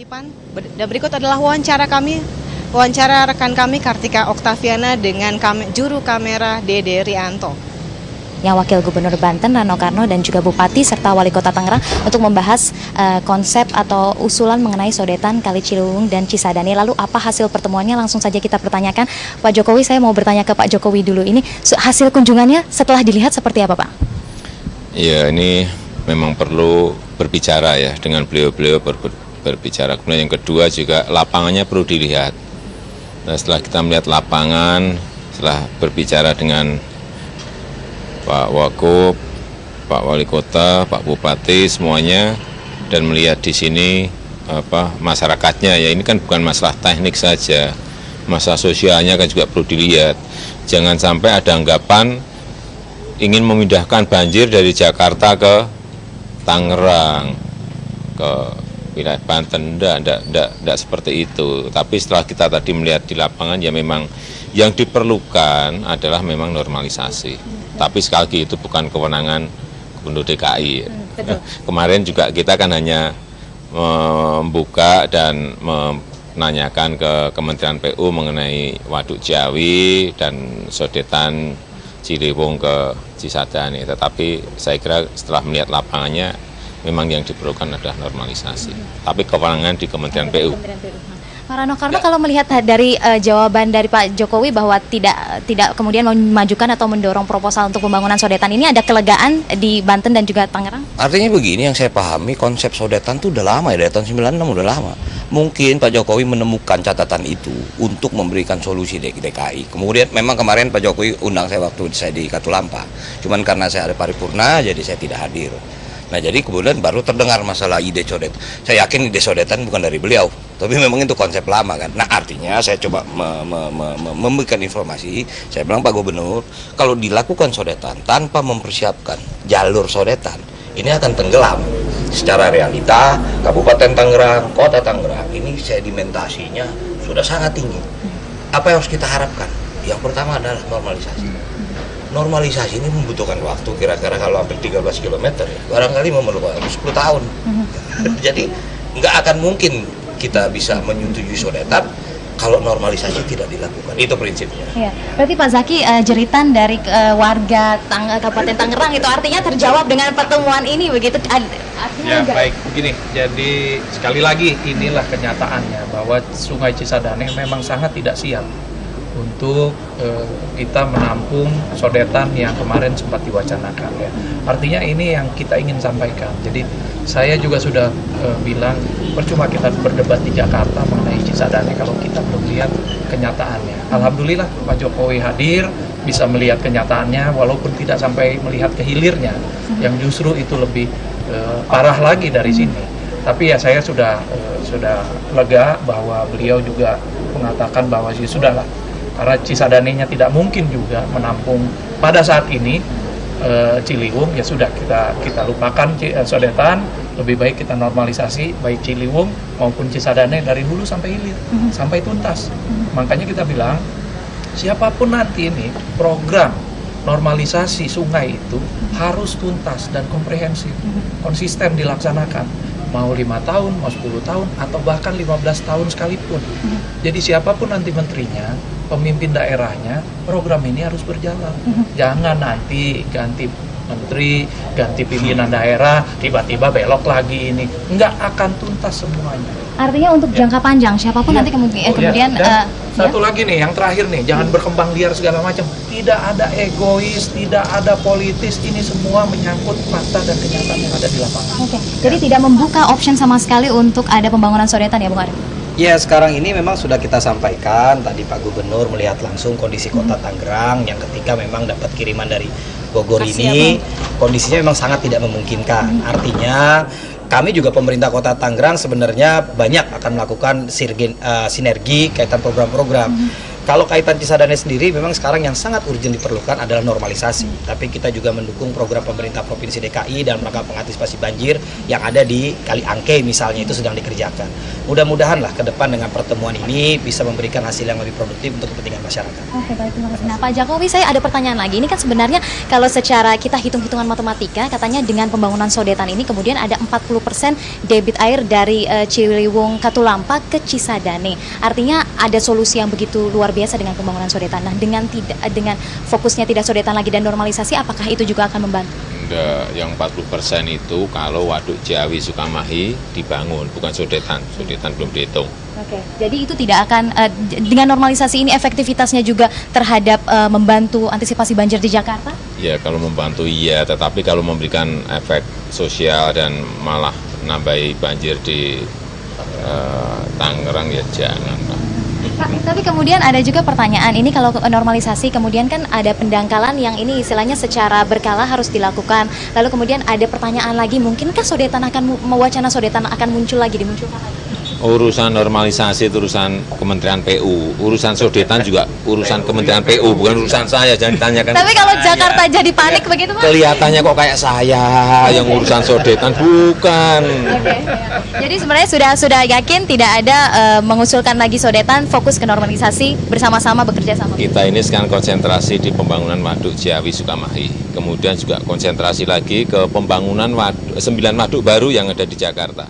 kutipan. Dan berikut adalah wawancara rekan kami Kartika Oktaviana dengan juru kamera Dede Rianto. Yang Wakil Gubernur Banten Rano Karno dan juga Bupati serta Wali Kota Tangerang untuk membahas konsep atau usulan mengenai sodetan Kali Ciliwung dan Cisadane. Lalu apa hasil pertemuannya? Langsung saja kita pertanyakan Pak Jokowi. Saya mau bertanya ke Pak Jokowi dulu. Ini hasil kunjungannya setelah dilihat seperti apa, Pak? Iya, ini memang perlu berbicara ya dengan beliau-beliau berbicara. Kemudian yang kedua juga lapangannya perlu dilihat. Nah, setelah kita melihat lapangan, setelah berbicara dengan Pak Wagub, Pak Wali Kota, Pak Bupati semuanya, dan melihat di sini masyarakatnya, ya ini kan bukan masalah teknik saja, masalah sosialnya kan juga perlu dilihat. Jangan sampai ada anggapan ingin memindahkan banjir dari Jakarta ke Tangerang, ke wilayah Banten. Tidak seperti itu. Tapi setelah kita tadi melihat di lapangan, ya memang yang diperlukan adalah memang normalisasi. Tapi sekali lagi itu bukan kewenangan Gubernur DKI. Kemarin juga kita kan hanya membuka dan menanyakan ke Kementerian PU mengenai Waduk Ciawi dan sodetan Ciliwung ke Cisadane. Tetapi saya kira setelah melihat lapangannya, memang yang diperlukan adalah normalisasi. Tapi kewenangan di Kementerian PU. Pak Rano Karno, kalau melihat dari jawaban dari Pak Jokowi bahwa tidak kemudian memajukan atau mendorong proposal untuk pembangunan sodetan ini, ada kelegaan di Banten dan juga Tangerang? Artinya begini, yang saya pahami konsep sodetan itu udah lama ya, dari tahun 96 udah lama. Mungkin Pak Jokowi menemukan catatan itu untuk memberikan solusi di DKI. Kemudian memang kemarin Pak Jokowi undang saya waktu saya di Katulampa. Cuman karena saya ada paripurna jadi saya tidak hadir. Nah, jadi kemudian baru terdengar masalah ide sodetan. Saya yakin ide sodetan bukan dari beliau, tapi memang itu konsep lama kan. Nah, artinya saya coba memberikan informasi. Saya bilang, Pak Gubernur, kalau dilakukan sodetan tanpa mempersiapkan jalur sodetan, ini akan tenggelam. Secara realita, Kabupaten Tangerang, Kota Tangerang, ini sedimentasinya sudah sangat tinggi. Apa yang harus kita harapkan? Yang pertama adalah normalisasi. Normalisasi ini membutuhkan waktu kira-kira kalau hampir 13 km ya, barangkali memerlukan 10 tahun. Jadi nggak akan mungkin kita bisa menyetujui sodetan kalau normalisasi tidak dilakukan. Itu prinsipnya. Ya, berarti Pak Zaki, jeritan dari warga Kabupaten Tangerang itu artinya terjawab dengan pertemuan ini begitu? Ya baik, begini. Jadi sekali lagi inilah kenyataannya bahwa Sungai Cisadane memang sangat tidak siap untuk kita menampung sodetan yang kemarin sempat diwacanakan ya. Artinya ini yang kita ingin sampaikan. Jadi saya juga sudah bilang percuma kita berdebat di Jakarta mengenai Cisadane kalau kita belum lihat kenyataannya. Alhamdulillah Pak Jokowi hadir, bisa melihat kenyataannya walaupun tidak sampai melihat ke hilirnya, yang justru itu lebih parah lagi dari sini. Tapi ya saya sudah lega bahwa beliau juga mengatakan bahwa sudahlah, karena Cisadane-nya tidak mungkin juga menampung pada saat ini Ciliwung, ya sudah kita lupakan sodetan, lebih baik kita normalisasi baik Ciliwung maupun Cisadane dari hulu sampai hilir, sampai tuntas. Makanya kita bilang siapapun nanti ini program normalisasi sungai itu harus tuntas dan komprehensif, konsisten dilaksanakan. Mau 5 tahun, mau 10 tahun, atau bahkan 15 tahun sekalipun. Jadi siapapun nanti menterinya, pemimpin daerahnya, program ini harus berjalan. Jangan nanti ganti menteri, ganti pimpinan daerah, tiba-tiba belok lagi ini. Nggak akan tuntas semuanya. Artinya untuk jangka panjang, siapapun nanti kemudian satu lagi nih, yang terakhir nih, jangan berkembang liar segala macam. Tidak ada egois, tidak ada politis, ini semua menyangkut fakta dan kenyataan yang ada di lapangan. Jadi tidak membuka option sama sekali untuk ada pembangunan sodetan ya, Bung Arif? Ya, sekarang ini memang sudah kita sampaikan, tadi Pak Gubernur melihat langsung kondisi kota Tangerang yang ketika memang dapat kiriman dari Bogor ini, kondisinya memang sangat tidak memungkinkan. Artinya kami juga pemerintah kota Tangerang sebenarnya banyak akan melakukan sinergi kaitan program-program. Kalau kaitan Cisadane sendiri, memang sekarang yang sangat urgent diperlukan adalah normalisasi. Tapi kita juga mendukung program pemerintah Provinsi DKI dalam rangka mengantisipasi banjir yang ada di Kali Angke misalnya, itu sedang dikerjakan. Mudah-mudahan ke depan dengan pertemuan ini bisa memberikan hasil yang lebih produktif untuk kepentingan masyarakat. Oke, baik, terima kasih. Nah, Pak Jokowi, saya ada pertanyaan lagi. Ini kan sebenarnya kalau secara kita hitung-hitungan matematika, katanya dengan pembangunan sodetan ini kemudian ada 40% debit air dari Ciliwung Katulampa ke Cisadane. Artinya ada solusi yang begitu luar biasa dengan pembangunan sodetan. Nah, dengan fokusnya tidak sodetan lagi dan normalisasi, apakah itu juga akan membantu? Enggak, yang 40% itu kalau Waduk Ciawi Sukamahi dibangun, bukan sodetan. Sodetan belum dihitung. Oke, jadi itu tidak akan dengan normalisasi ini efektivitasnya juga terhadap membantu antisipasi banjir di Jakarta? Ya, kalau membantu iya, tetapi kalau memberikan efek sosial dan malah nambahi banjir di Tangerang ya jangan. Tapi kemudian ada juga pertanyaan, ini kalau normalisasi kemudian kan ada pendangkalan yang ini istilahnya secara berkala harus dilakukan. Lalu kemudian ada pertanyaan lagi, mungkinkah sodetan wacana sodetan akan muncul lagi, dimunculkan lagi? Urusan normalisasi itu urusan Kementerian PU, urusan sodetan juga urusan Kementerian PU, bukan urusan saya, jangan ditanyakan. Tapi kalau Jakarta jadi panik begitu, Pak? Kelihatannya kok kayak saya yang urusan sodetan, bukan. Oke. Jadi sebenarnya sudah yakin tidak ada mengusulkan lagi sodetan, fokus ke normalisasi, bersama-sama bekerja sama. Kita ini sekarang konsentrasi di pembangunan Waduk Ciawi Sukamahi, kemudian juga konsentrasi lagi ke pembangunan 9 waduk baru yang ada di Jakarta.